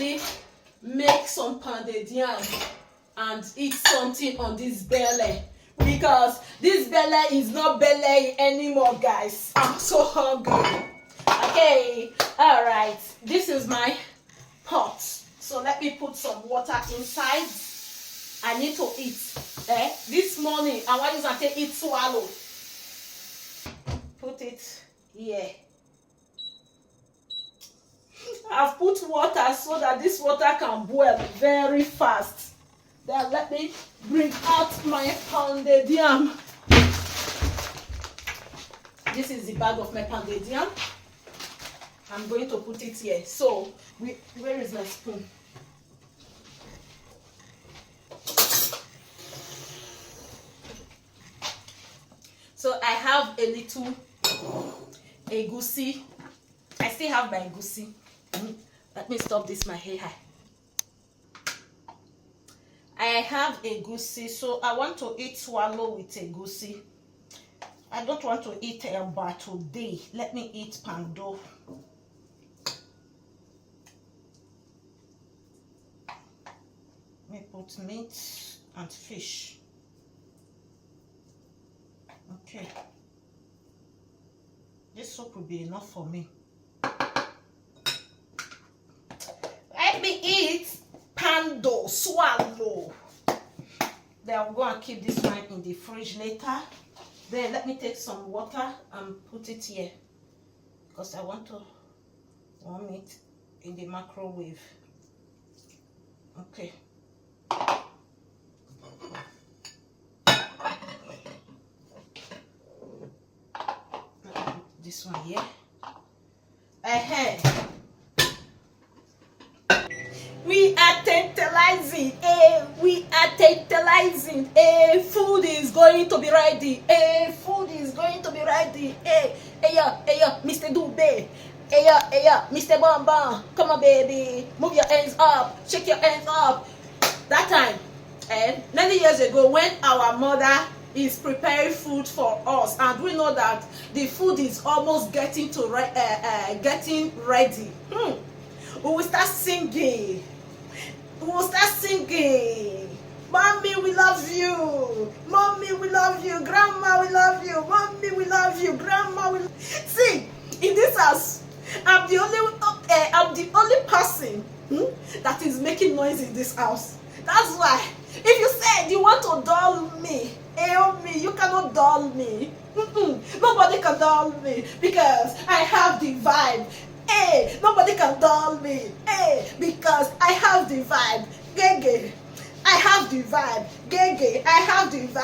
quickly make some pounded yam and eat something on this belly, because this belly is not belly anymore, guys. I'm so hungry. Okay, all right, this is my pot, so let me put some water inside. I need to eat. This morning I want you to take it swallow. Put it here. I've put water so that this water can boil very fast. Then let me bring out my pounded yam. This is the bag of my pounded yam. I'm going to put it here. So, where is my spoon? So I have a little egusi. I still have my egusi. Let me stop this, my hair. I have egusi, so I want to eat swallow with egusi. I don't want to eat eba today. Let me eat pando. Let me put meat and fish. Okay. This soup will be enough for me. Let me eat pando, swallow. Then I'll go and keep this one in the fridge later. Then let me take some water and put it here, because I want to warm it in the microwave. Okay. This one here. We are tantalizing. We are tantalizing. Food is going to be ready. Food is going to be ready. Mr. Dube. Mr. Bam Bam. Come on, baby. Move your hands up. Shake your hands up. That time, 90 years ago, when our mother is preparing food for us, and we know that the food is almost getting ready, we will start singing. Mommy, we love you. Mommy, we love you. Grandma, we love you. Mommy, we love you. Grandma, we see, in this house, I'm the only person that is making noise in this house. That's why, if you said you want to dull me, you cannot dull me. Nobody can dull me, because I have the vibe. Nobody can dull me. Because I have the vibe. Gege. I have the vibe. Gege. I have the vibe.